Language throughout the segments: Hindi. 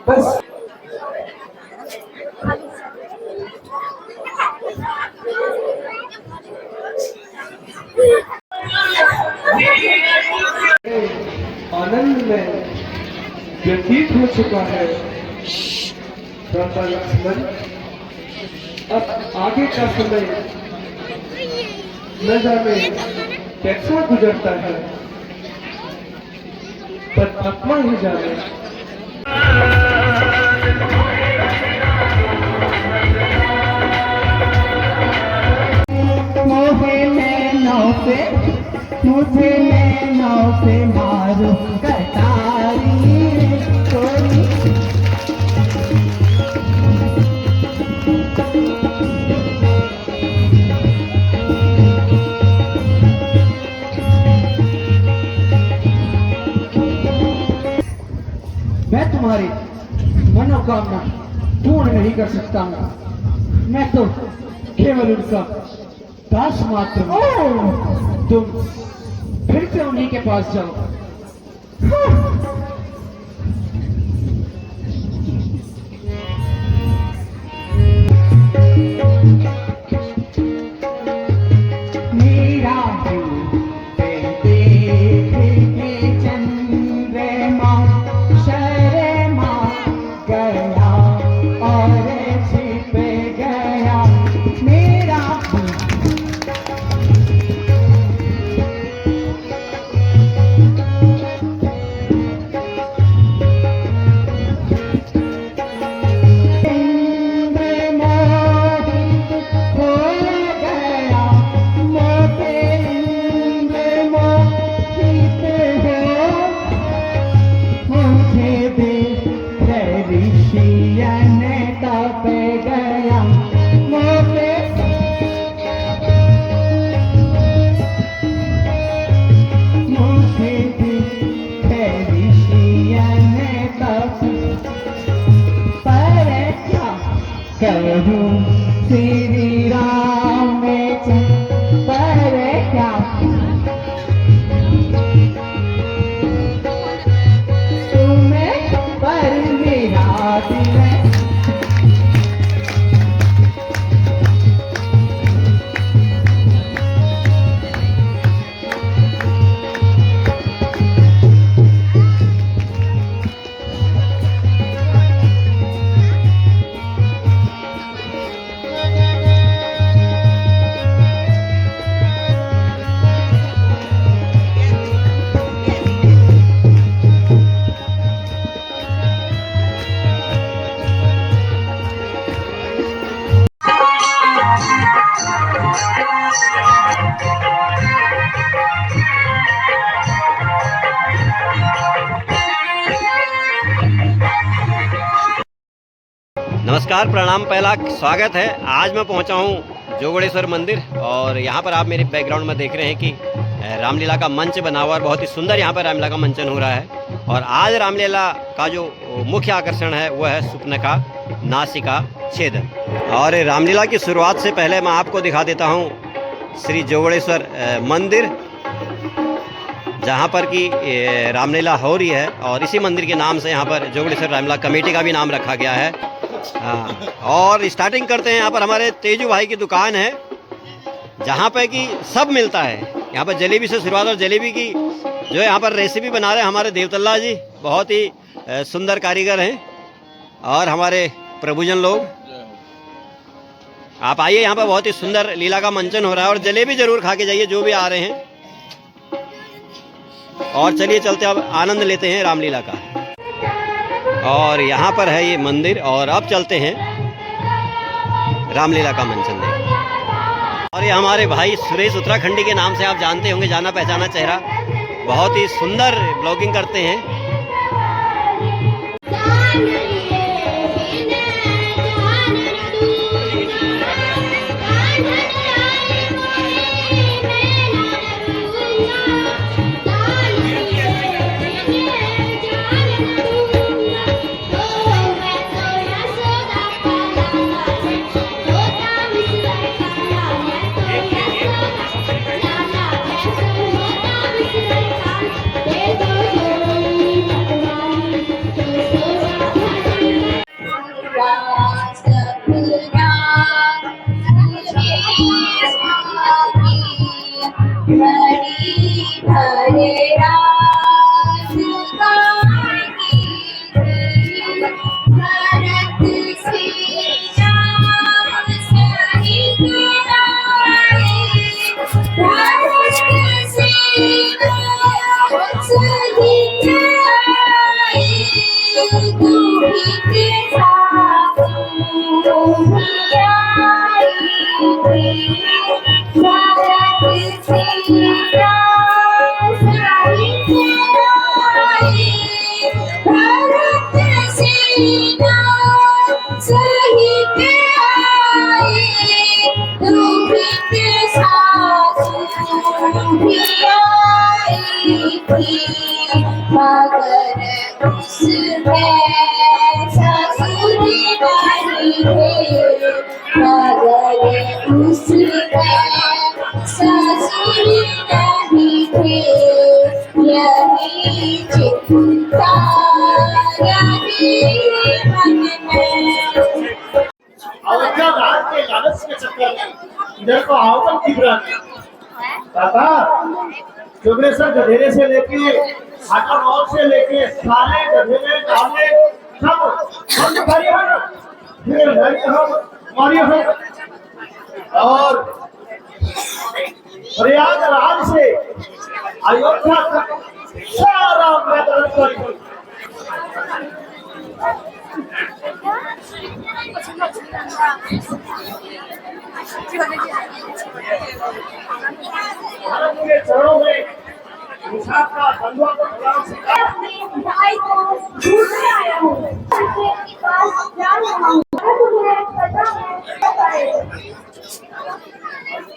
बस आनंद में व्यतीत हो चुका है लक्ष्मण। अब आगे का समय न जाने कैसा गुजरता है, परमात्मा ही जाने। मुझे नैनों से मारो कटारी कोई। मैं तुम्हारी मनोकामना पूर्ण नहीं कर सकता हूँ। मैं तो केवल उनका दास मात्र हूँ। तुम फिर से उन्हीं के पास जाओ। श्री राम पर क्या तुम्हें पर मेरा दिल नमस्कार, प्रणाम, पहला स्वागत है। आज मैं पहुंचा हूं जोगड़ेश्वर मंदिर और यहां पर आप मेरे बैकग्राउंड में देख रहे हैं कि रामलीला का मंच बना हुआ है। बहुत ही सुंदर यहां पर रामलीला का मंचन हो रहा है। और आज रामलीला का जो मुख्य आकर्षण है वह है सुपनखा नासिका छेदन। और रामलीला की शुरुआत से पहले मैं आपको दिखा देता हूँ श्री जोगड़ेश्वर मंदिर, जहाँ पर कि रामलीला हो रही है। और इसी मंदिर के नाम से यहाँ पर जोगड़ेश्वर रामलीला कमेटी का भी नाम रखा गया है। हाँ, और स्टार्टिंग करते हैं। यहाँ पर हमारे तेजू भाई की दुकान है जहाँ पे कि सब मिलता है। यहाँ पर जलेबी से शुरुआत, और जलेबी की जो है यहाँ पर रेसिपी बना रहे हैं हमारे देवतल्ला जी, बहुत ही सुंदर कारीगर हैं। और हमारे प्रभुजन लोग, आप आइए, यहाँ पर बहुत ही सुंदर लीला का मंचन हो रहा है। और जलेबी जरूर खा के जाइए जो भी आ रहे हैं। और चलिए चलते अब आनंद लेते हैं रामलीला का। और यहाँ पर है ये मंदिर, और अब चलते हैं रामलीला का मंचन देखने। और ये हमारे भाई सुरेश उत्तराखंडी के नाम से आप जानते होंगे, जाना पहचाना चेहरा, बहुत ही सुंदर ब्लॉगिंग करते हैं। घड़ी भर रात काटी भरत से राम सहित आए भरत से राम सहित आए दुहित साधु आई भरत से राम सहित आए भरत से राम सहित आए दुहित साधु आई थी मगर उसमें ससुर नहीं थे मगर उसमें ससुर नहीं थे यही चिंता रही मन में। अयोध्या राज के लालच के चक्कर में इधर को आवतन की बुरानी दादा जोगेश्वर गधेरे से लेके हाटा मॉल से लेके साले गधेरे डाले सब हम भारी हो फिर भारी हो मारी हो और प्रयागराज से अयोध्या तक सारा मैदान कर भारत के चरणों में गुजरात का बंधुआ को प्रणाम स्वीकार अपने भाई को ढूंढने आया हूँ के पास जा रहा हूँ मुझे पता है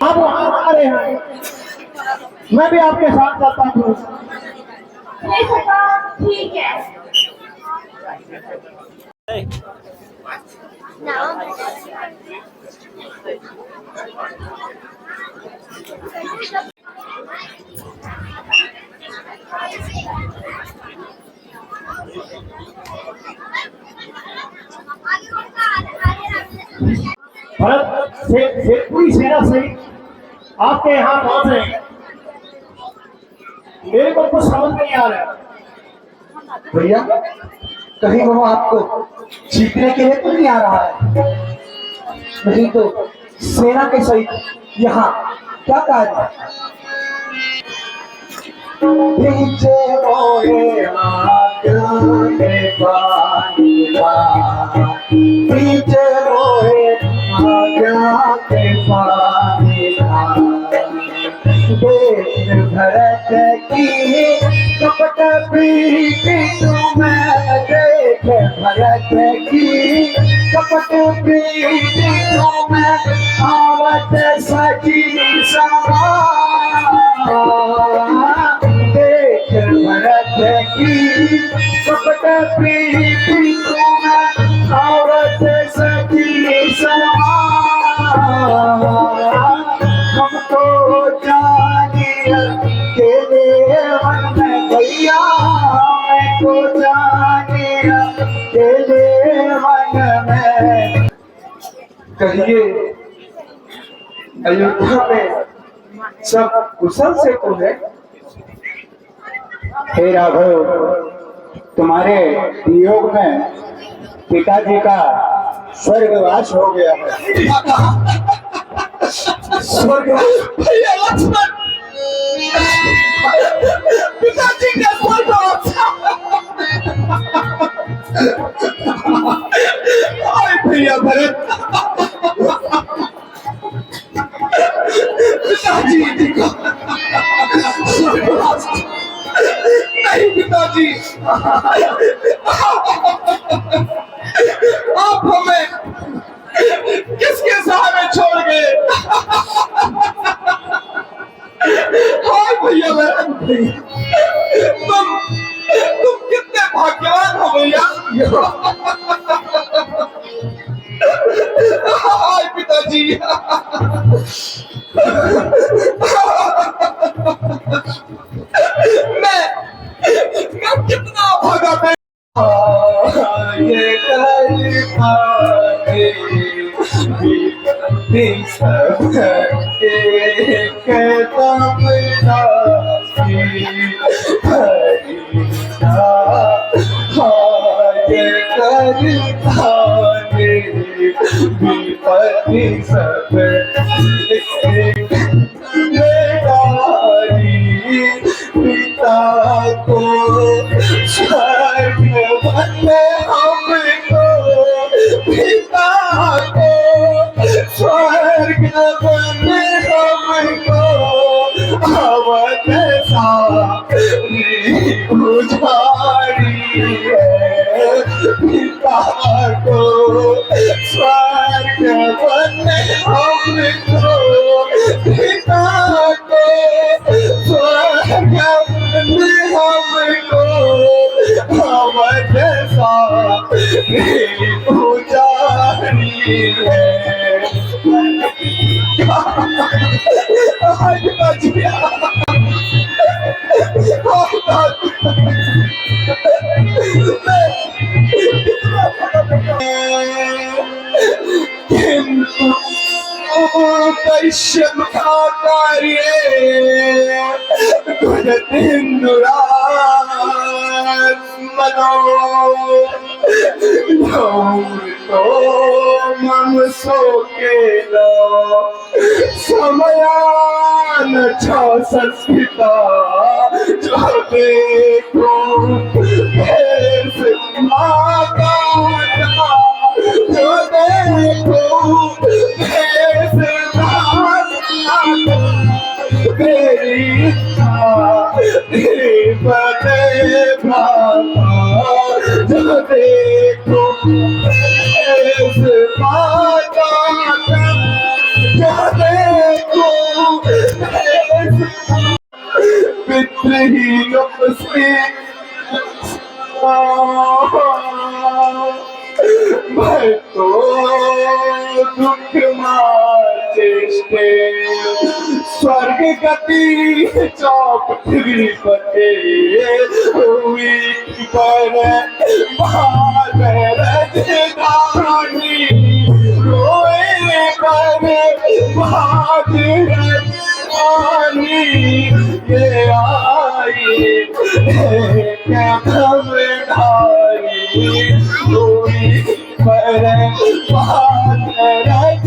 आप वहाँ आ रहे हैं मैं भी आपके साथ चलता हूँ नहीं सका ठीक है भारत से पूरी सेना से आपके यहाँ पहुंच रहे हैं मेरे को कुछ समझ नहीं आ रहा भैया कहीं वो आपको जीतने के लिए तो नहीं आ रहा है? नहीं तो सेना के सहित यहाँ क्या कार्य? पीछे मोहे आगे पानी पीछे मोहे आगे पानी देख भरत की कपट प्रीति तुम्हें देख भरत की कपट प्रीति तुम्हें आवत सजी समा देख भरत की कपट प्रीति तुम्हें आवत सजी समा हमको जानिए के मन में भैया हमको जानिए के मन में कहिए अयोध्या में सब कुशल से तो है? हे राघव तुम्हारे वियोग में पिताजी का स्वर्गवास हो गया है। भैया लक्ष्मण पिताजी का स्वर्गवास भैया भरत पिताजी स्वर्गवास नहीं पिताजी आप हमें किसके सहारे छोड़ गए? हाय भैया तुम कितने भाग्यवान हो भैया। हाय पिताजी मैं कितना भागा मैं ये सब अवध सारी उजाड़ी है पिता को स्वर्ग बने हमको पिता को स्वर्ग बने हमको अवध सारी उजाड़ी है आज बच गया किंतु कैश्यप का कार्य मनो तो मम सो के लो समयान छ संस्कृता जो देखो भेष माता जो देखो भेष माता मेरी बने भाता जो देखो भेष माता जो देखो पितृहीन मैं तो दुख माचेष्टे स्वर्ग गति चौपटी बने हुई पर राजधानी रोए पर राजधानी ये आई क्या खबरदारी रोई पर राज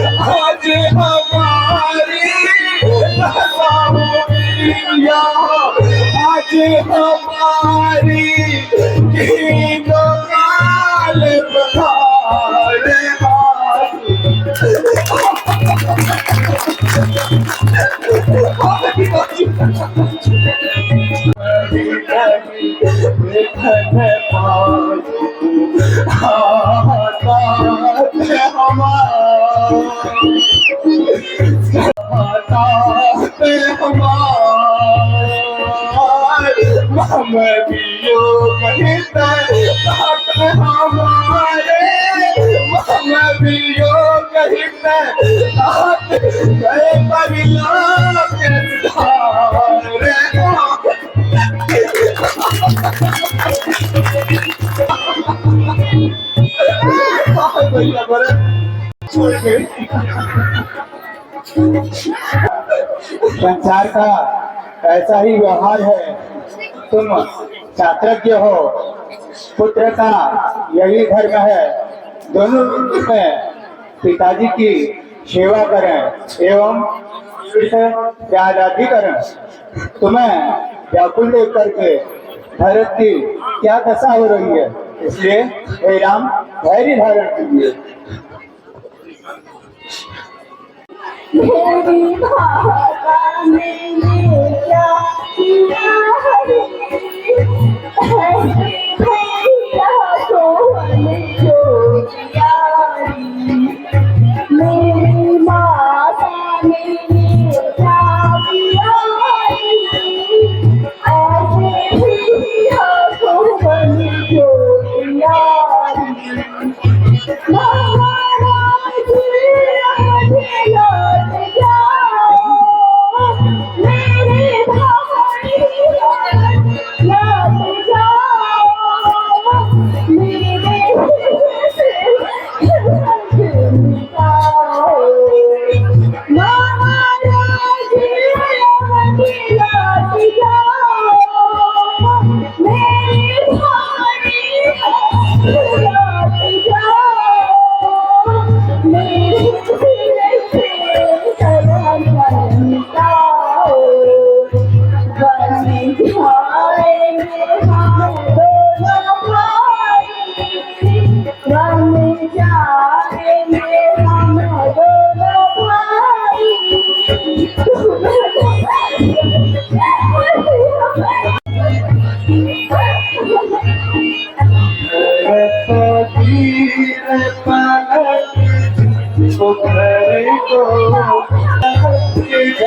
आज हमारी आज हमारी तीनों काल बहारे हम भी योग हमारे हम भी योग गए परिलाम संसार का ऐसा ही व्यवहार है। तुम चातुर्य हो, पुत्र का यही धर्म है। दोनों में पिताजी की सेवा करें एवं आराधी करें। तुम्हें व्याकुल देख करके भरत की क्या दशा हो रही है, इसलिए हे राम धैर्य धारण कीजिए। मेरी माता ने क्या किया है, ऐसे भैया को हमें जो दिया। मेरी माता ने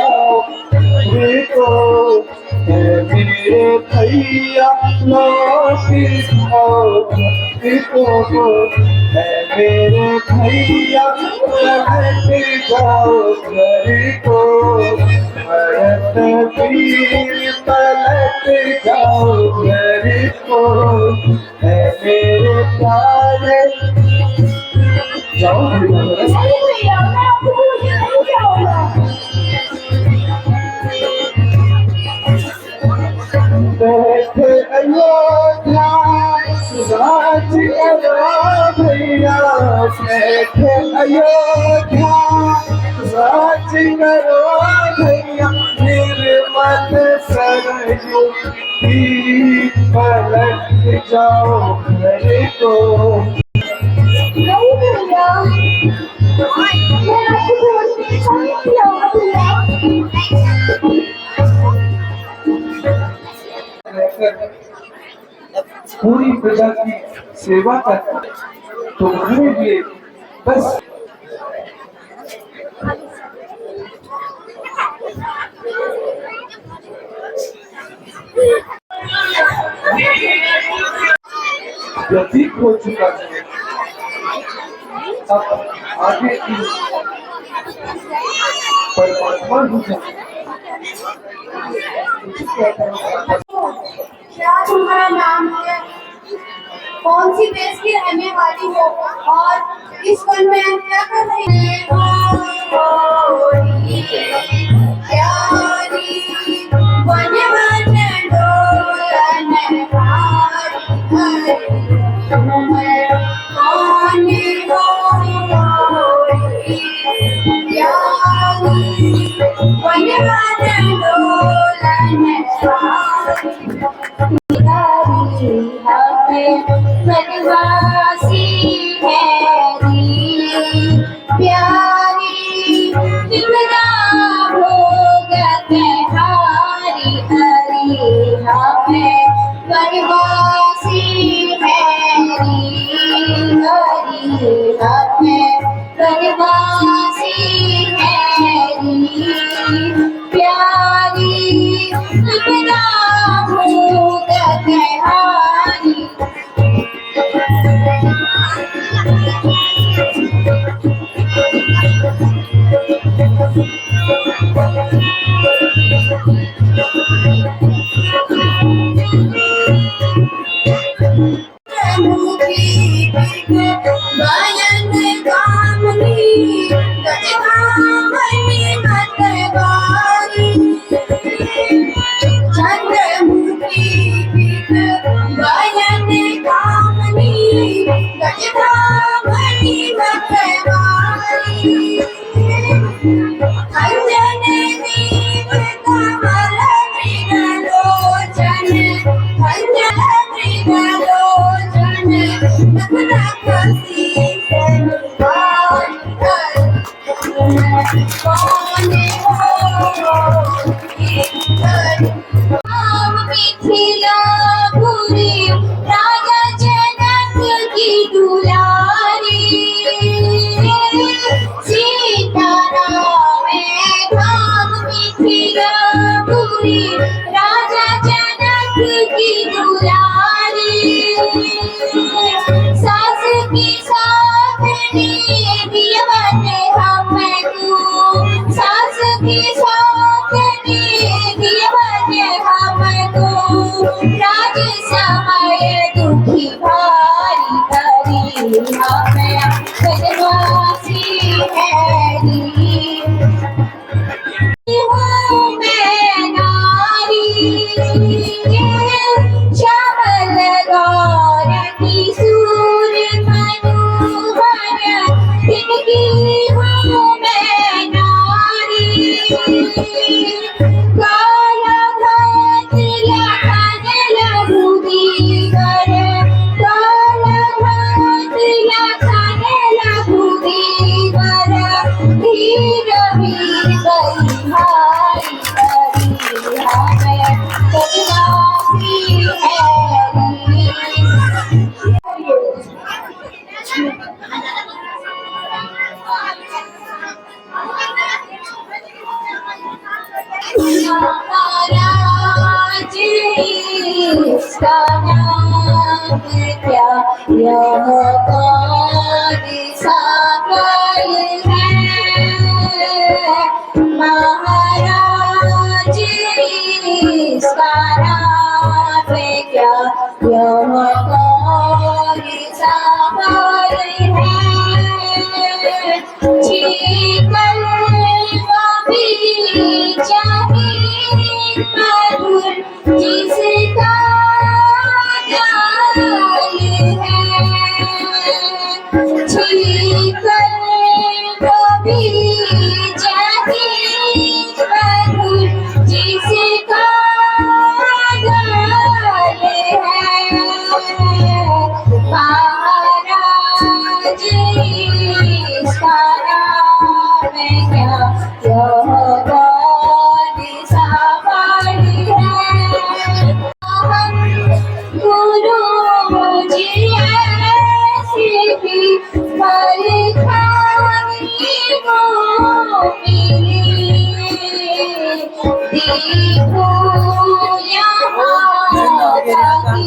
जाओ रे को मेरे भैया लौट आओ रे को मेरे भैया लौट जाओ रे को मरत भी पलट जाओ रे को मेरे प्यारे जाओ नहीं भैया, मैं आपको भूल नहीं जाऊंगा। बैठ अयोध्या राज करो भैया बैठ अयोध्या राज करो भैया निर्मल सरयू की पलट जाओ घर को नहीं भैया, मैं आपको भूल नहीं जाऊंगा रहकर पूरी प्रजा की सेवा कर तुम्हारे लिए बस प्रतीक हो चुका है। अब आगे की परमात्मा ही जाने। क्या तुम्हारा नाम है? कौन सी देश की रहने वाली हो और इस वन में क्या कर रही हो? प्यारी वन वन डोलन हारी कौन हो प्यारी वन वन डोलन हारी वनवासी है प्यारी तिमरा भोग हारी हरी हमें वनवासी है हरी हमें वनवासी है प्यारी तिमरा भोग हारी राजा जनक की दुलारी सीताराम धाम मिथिलापुरी राजा जनक की दुलारी सास की साथनी दियवत हमको सास की साथनी दियवत हमको राज समय दुखी भारी हरी हमें वनवासी है मैं नारी चावल गौर की सूर मनोहर जिनकी हूँ मैं नारी काला घाट लखन लघुदी कर काला घाट लखन लघुदी कर वीर वीर गई हारी हरी हमें वनवासी है यह कौन सा पल है महाराज इसका नाम है क्या, यह कौन सा पल है जीवन कभी चाहे मधुर जिसका गाल है जीवन कभी चाहे मधुर जिसका गाल है महाराज इसका नाम है क्या, यह कौन सा पल है हम गुरु जी ऐसे भी पल खाने को मिले देखो यहाँ जाके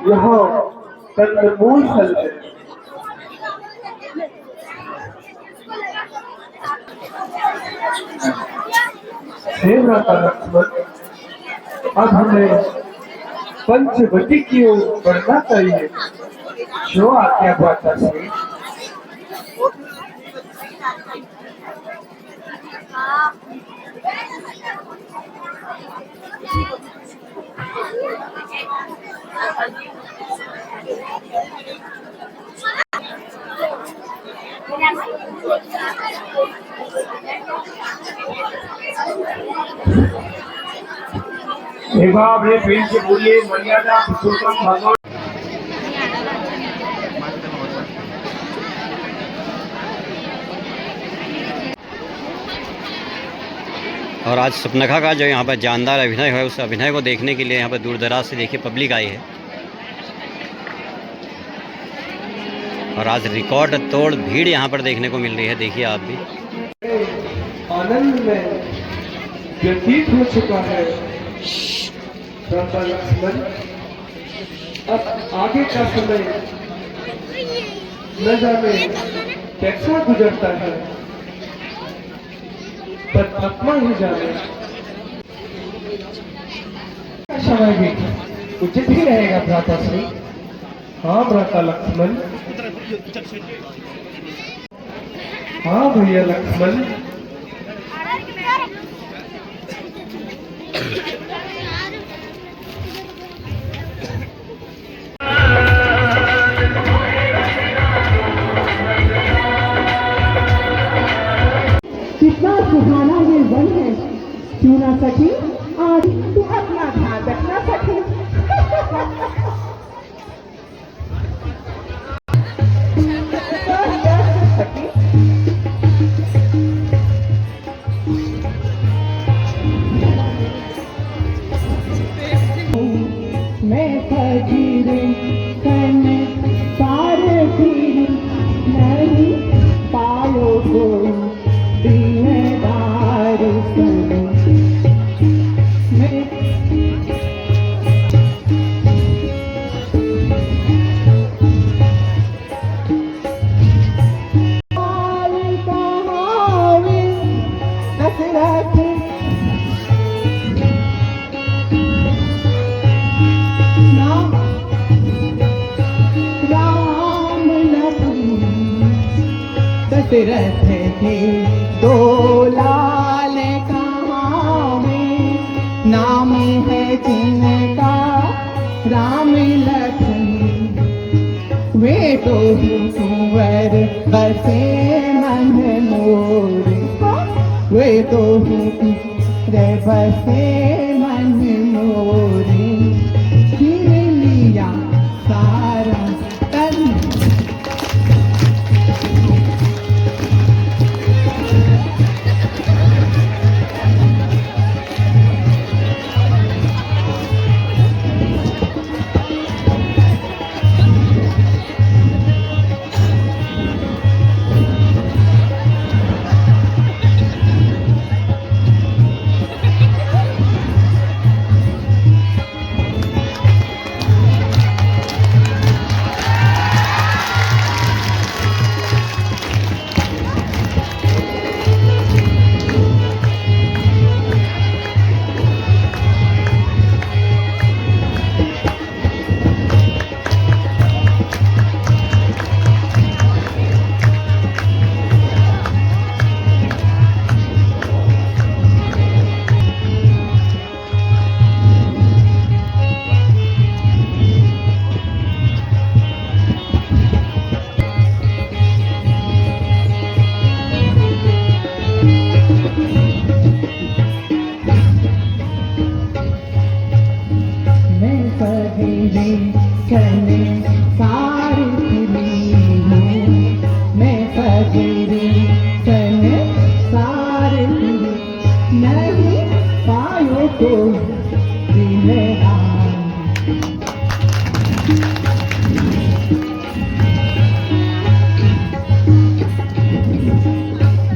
यह कंदमूल फल है। हे माता लक्ष्मण, अब हमें पंचवटी की ओर बढ़ना चाहिए। जो आज्ञा माता श्री। एक बार अपने प्रेम से बोलिए मर्यादा पुरुषोत्तम भगवान। और आज सुपनखा का जो यहाँ पर जानदार अभिनय है, उस अभिनय को देखने के लिए यहाँ पर दूर दराज से देखिए पब्लिक आई है। और आज रिकॉर्ड तोड़ भीड़ यहाँ पर देखने को मिल रही है, देखिए आप भी। आनंद में व्यतीत हो चुका है माता लक्ष्मण। अब आगे का समय न जाने कैसा गुजरता है, पर आत्मा ही जाने। समय भी उचित ही रहेगा भ्राताश्री। हाँ भ्राता लक्ष्मण, हाँ भैया लक्ष्मण। कितना सुहाना ये वन है, क्यों ना सखी आज तू अपना ध्यान रखना सखी। मैं फजीरे करने पार भी नहीं पायो को दीनदार सुनो। मैं दशरथ के दो लाल कहाँ में, नाम है जिनका राम लखन। वे तो कुंवर बसे मन मोर, वे तो बसे मन मोरे। फिर लिया सारा तन को मेरा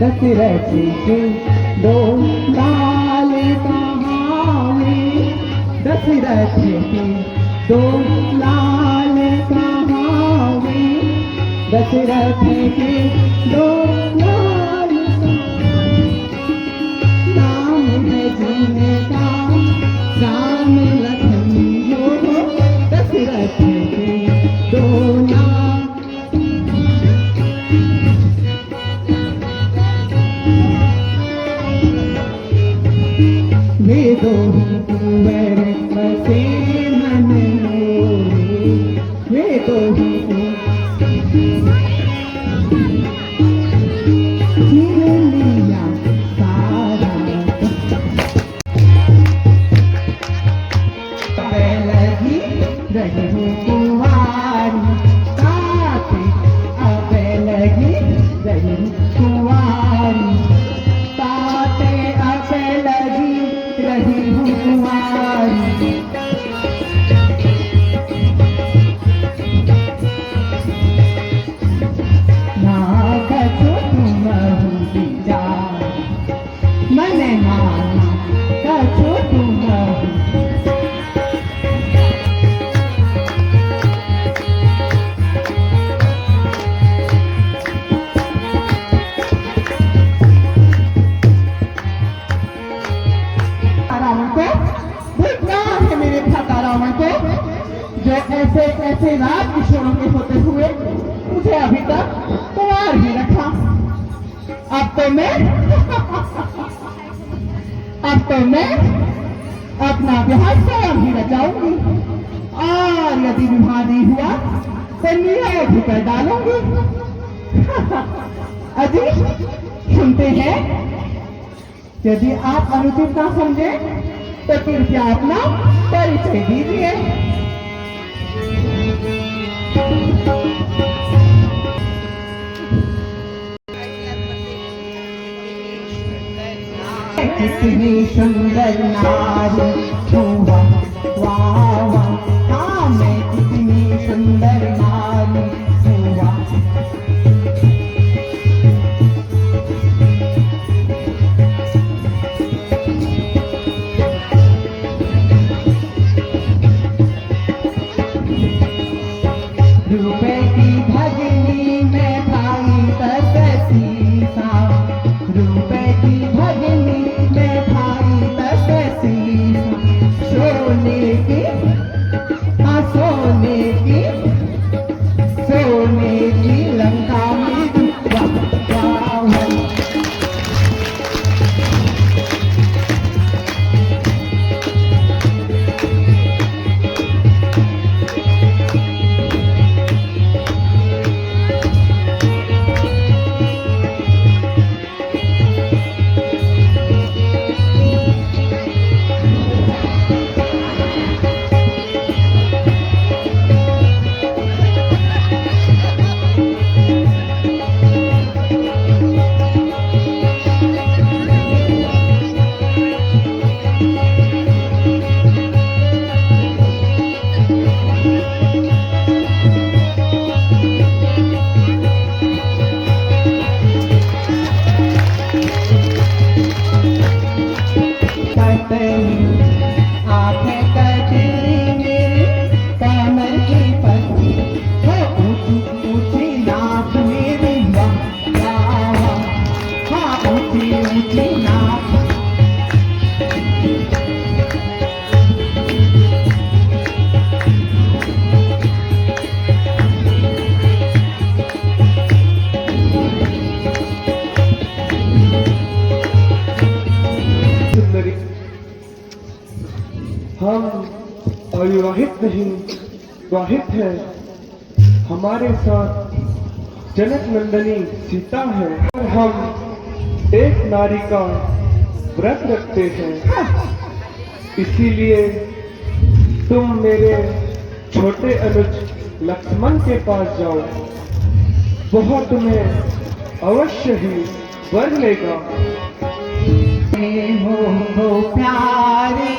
दशरथ के दो लाल कहावे, दशरथ के दो लाल कहावे, दशरथ के दो लाल नाम है जिनका राम लखन हो, दशरथ के दो नाम वे दो कुंवर बसे मन मोरे, वे दो छीन लिया सारा लगी रही कुंवारी ताते, अब लगी रही कुंवारी ताते, अब लगी रही कुंवारी। ना कछो तुम विचार मन माना, कछो तुम रावण को देखना है, मेरे भ्राता रावण को जो ऐसे ऐसे राज किशोरों के होते हुए मुझे अभी तक कुंवार ही रखा। अब तो मैं अपना विवाह स्वयं ही रचाऊंगी, और यदि विवाह नहीं हुआ तो नियोग भी कर डालूंगी। अजी सुनते हैं, यदि आप अनुचित ना समझे तो कृपया अपना परिचय दीजिए। कितनी सुंदर नारी हुआ, वाह वाह, हाँ मैं कितनी सुंदर नारी हुआ। रुपए की भगनी में भाई तपसी सा, रुपए की भगनी में भाई तपसी सा, सोने की हाँ सोने की लंका में डूबा। आंखें कटरी मेरी कमर की पट्टी, वो ऊंची ऊंची नाक मेरी, वाह हाँ ऊंची ऊंची नाक। हम अविवाहित नहीं, विवाहित है। हमारे साथ जनक नंदनी सीता है, और हम एक नारी का व्रत रखते हैं। इसीलिए तुम मेरे छोटे अनुज लक्ष्मण के पास जाओ, वह तुम्हें अवश्य ही वर लेगा। हो प्यारे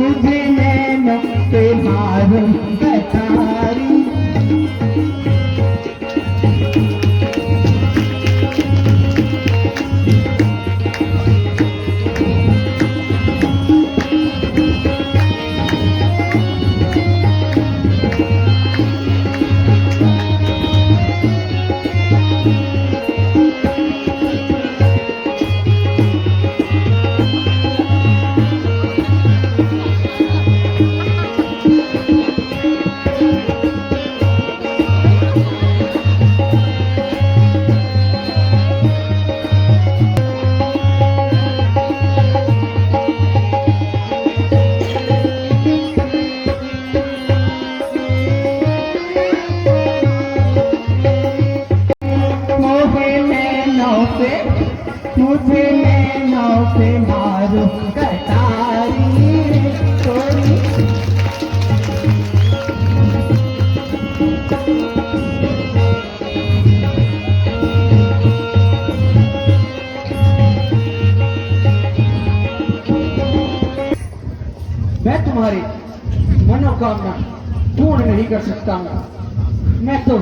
मुझे नैनों से मारूं कटारी। मुझे नैनों से मारूं कटारी थोड़ी। मैं तुम्हारी मनोकामना पूर्ण नहीं कर सकता हूँ। मैं तो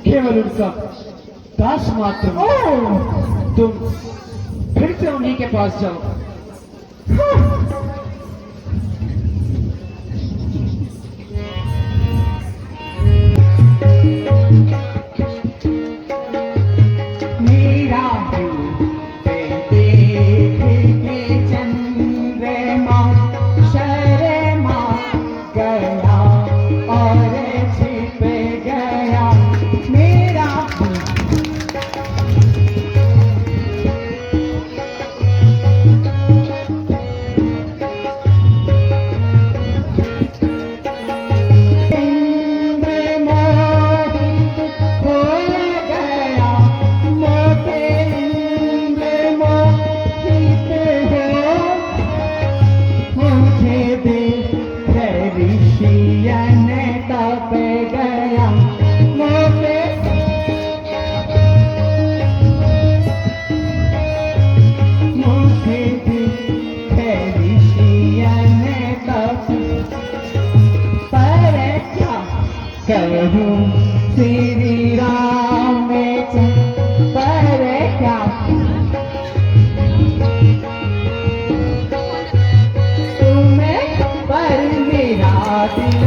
केवल उनका दास मात्र हूँ। तुम फिर से उन्हीं के पास जाओ। मेरा देख के चंद्रमा शर्मा गया और छिप गया। मेरा करूं श्री राम पर क्या तुम्हें पर मेरा दिल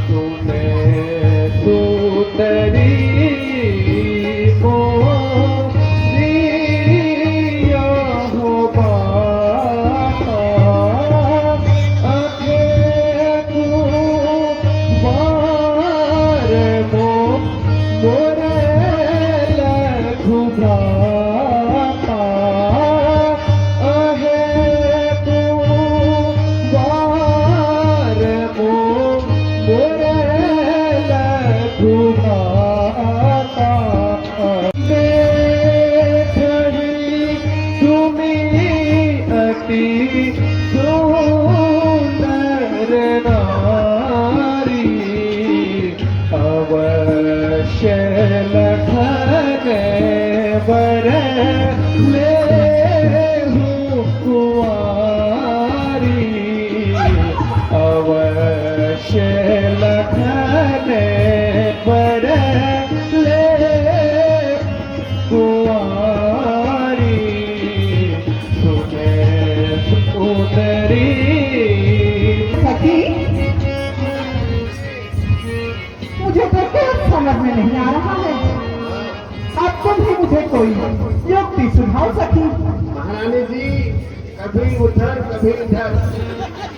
तुम्हें अवश्य लखने बर ले हूँ कुंवारी, अवश्य लखने बर ले कुंवारी, सुने उतरी। सखी, मुझे तो कुछ समझ में नहीं आ रहा है। अब तुम ही मुझे कोई युक्ति सुझाओ सखी। महारानी जी, कभी उधर कभी इधर।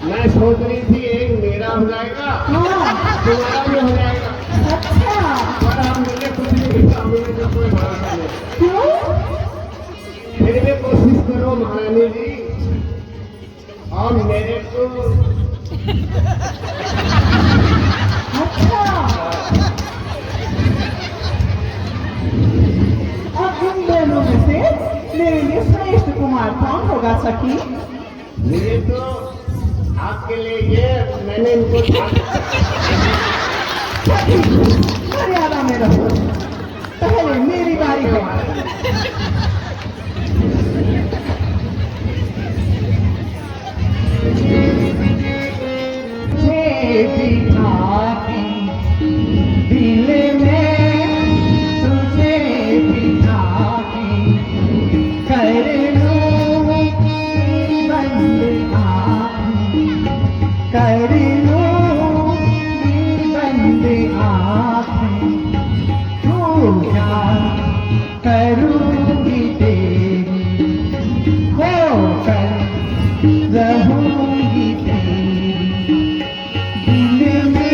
मैं सोच रही थी एक मेरा हो जाएगा, हाँ, तुम्हारा भी हो जाएगा, अच्छा, पर हम मिले कुछ नहीं, सामने में कोई भरोसा नहीं। क्यों? फिर भी कोशिश करो महारानी जी, और मेरे को अच्छा, अब इन दोनों में से मेरे लिए श्रेष्ठ कुमार कौन होगा सखी? ये तो आपके लिए ये मैंने इनको सखी, मर्यादा में रहो, पहले मेरी बारी है। दिल में तुझे बिठा के कर लूं बंद आँखें, कर लूं बंद आँखें, तू क्या करूँगी तेरी, होकर रहूँगी तेरी, दिल में।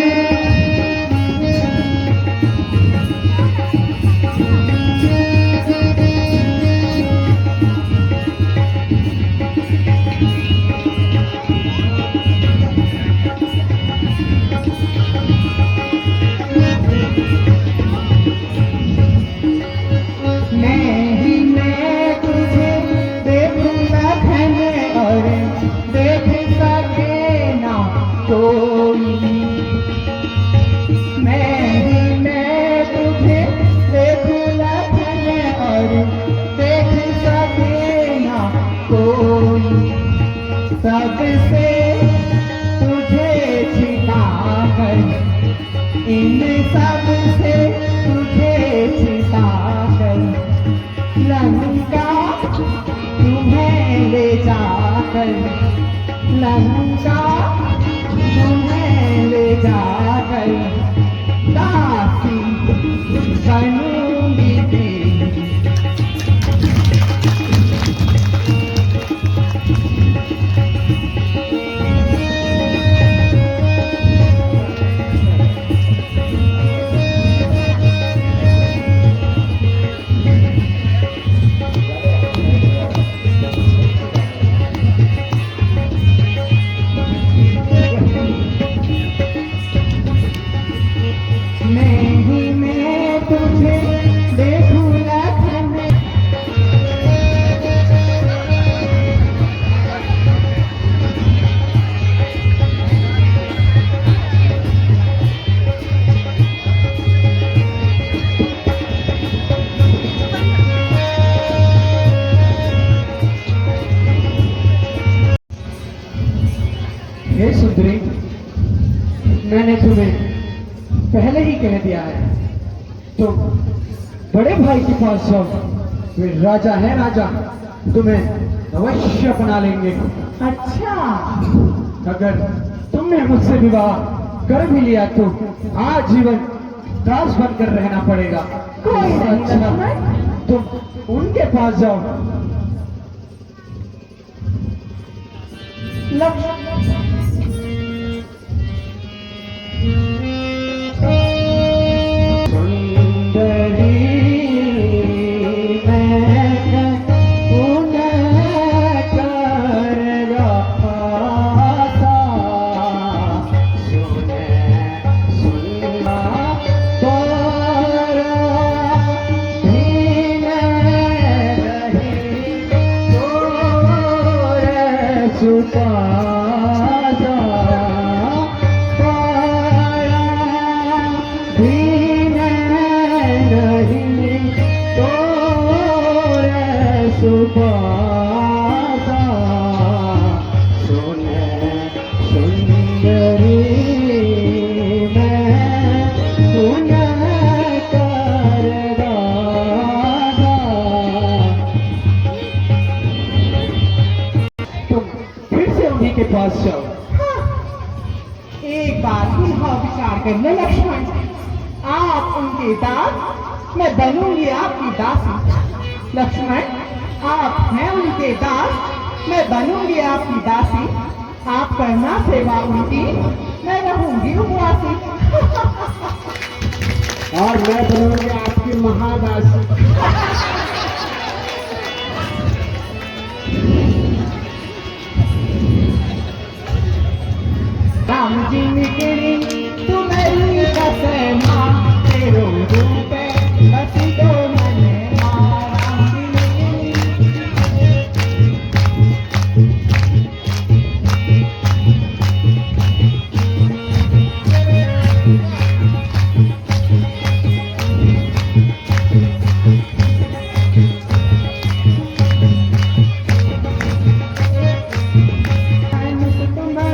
मैं तुझे देखूंगा घने और देख सके ना कोई, मैं तुझे देखूंगा घने और देख सके ना कोई, सबसे तुझे छिपा कर, इन सब से तुझे छिपा कर, लंका तुम्हें ले जाकर, लंका तुम्हें ले जाकर, दासी बनूंगी तेरी। मैं तुझे देखूंगा घने। हे सुंदरी, मैंने तुम्हें पहले ही कह दिया है, तुम बड़े भाई के पास जाओ, वे राजा है, राजा तुम्हें अवश्य अपना लेंगे। अच्छा, अगर तुमने मुझसे विवाह कर भी लिया तो आजीवन दास बनकर रहना पड़ेगा। अच्छा, तुम उनके पास जाओ। छुपा हाँ विचार कर लो लक्ष्मण, आप उनके दास, मैं बनूंगी आपकी दासी। लक्ष्मण, आप हैं उनके दास, मैं बनूंगी आपकी दासी। आप करना सेवा उनकी, मैं रहूंगी उपवासी। और मैं बनूंगी आपकी महादासी। राम जी निकली तुम्हारी कसमा, तेरो रूप बसी दो मने मां। राम जी निकली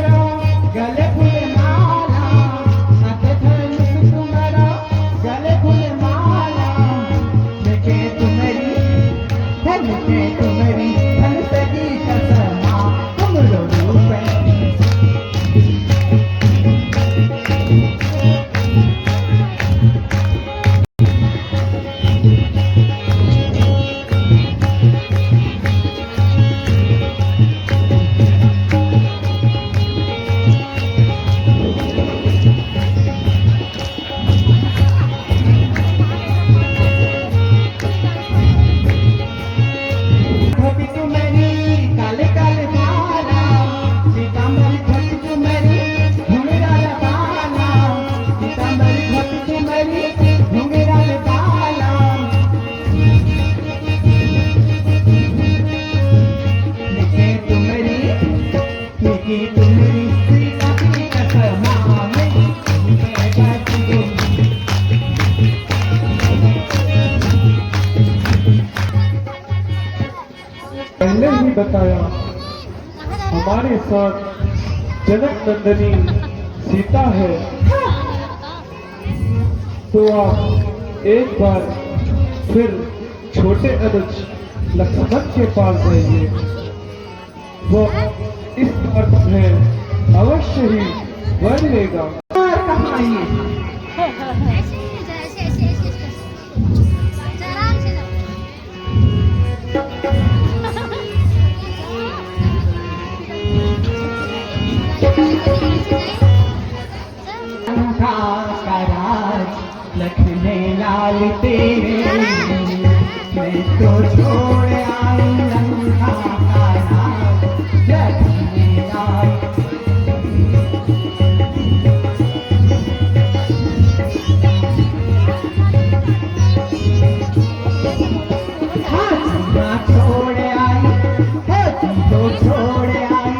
पहले ही बताया, हमारे साथ जनक नंदनी सीता है। तो आप एक बार फिर छोटे अनुज लक्ष्मण के पास जाइए, वो इस अर्थ में अवश्य ही वर लेगा। और कहाँ ये लखने लाल तेरे, मैं तो छोड़ आई लंका का राज। लखने लाल हाँ छोड़ आई, तो छोड़ आई,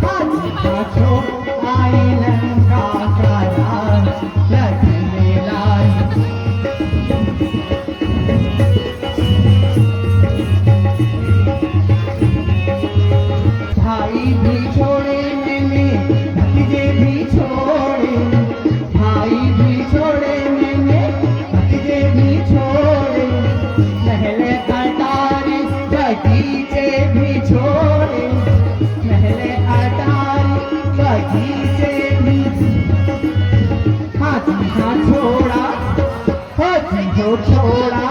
हाँ छोड़ आई लंका का राज। लखने लाल भाई भी छोड़े मैंने, भतीजे भी छोड़े, भाई भी छोड़े मैंने, भतीजे भी छोड़े, महले अटारी बगीचे भी छोड़े, महले अटारी बगीचे भी। हाथी हाँ छोड़ा, हाथी हो छोड़ा,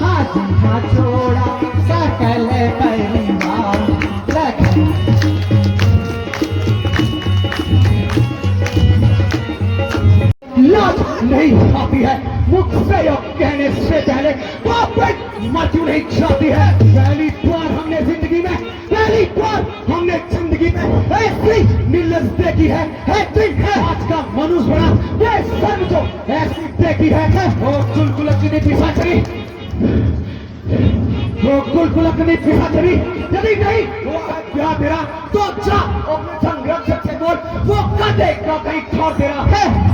हाथी हाँ छोड़ा, सकल परिवार। लाज नहीं आती है मुझसे यह कहने से पहले, मत क्यों नहीं चाहती है। पहली बार हमने जिंदगी में, पहली बार हमने जिंदगी में ऐसी नीलस देखी है, आज का मनुष्य बना वे सन जो ऐसी देखी है। वो कुलकुलकनी पिशाचरी, वो कुलकुलकनी पिशाचरी, यदि नहीं वो प्यार तेरा तो जा अपने संरक्षक से बोल, वो कदे का कहीं छोड़ दे रहा है।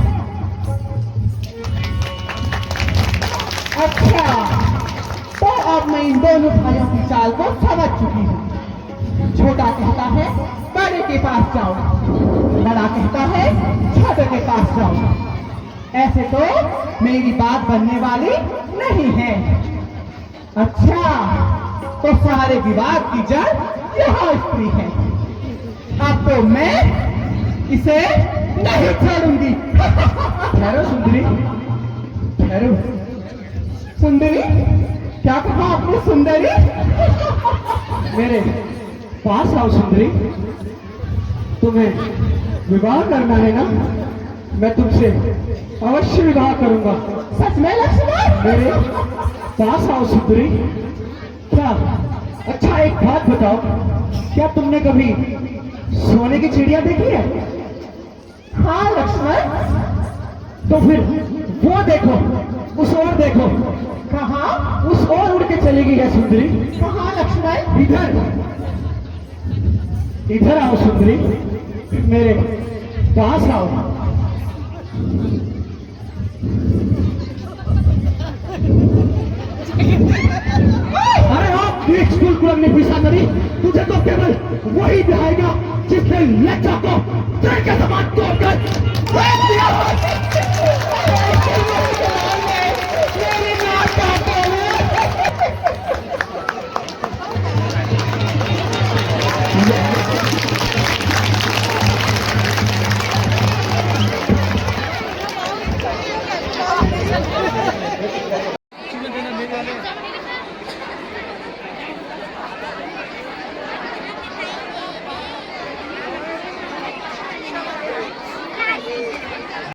अच्छा, तो अब मैं इन दोनों भाइयों की चाल को समझ चुकी हूँ। छोटा कहता है बड़े के पास जाओ, बड़ा कहता है छोटे के पास जाओ। ऐसे तो मेरी बात बनने वाली नहीं है। अच्छा, तो सारे विवाद की जड़ यह स्त्री है। अब तो मैं इसे नहीं छोड़ूंगी। ठहरो सुंदरी, ठहरो। सुंदरी, क्या कहा आपने सुंदरी? मेरे पास आओ सुंदरी। तुम्हें विवाह करना है ना? मैं तुमसे अवश्य विवाह करूंगा। सच में लक्ष्मण? मेरे पास आओ सुंदरी। क्या? अच्छा एक बात बताओ, क्या तुमने कभी सोने की चिड़िया देखी है? हाँ लक्ष्मण। तो फिर वो देखो, उस ओर देखो। कहा? उस ओर उड़ के चली गई है सुंदरी। कहा लक्ष्मण? इधर, इधर आओ सुंदरी, मेरे पास आओ। अरे आप देख, स्कूल क्लब ने पीछा करी। तुझे तो केवल वही दिखाएगा जिसने लज्जा को ट्रेन के समान तोड़कर फेंक दिया। मेरी माँ चाहते हैं।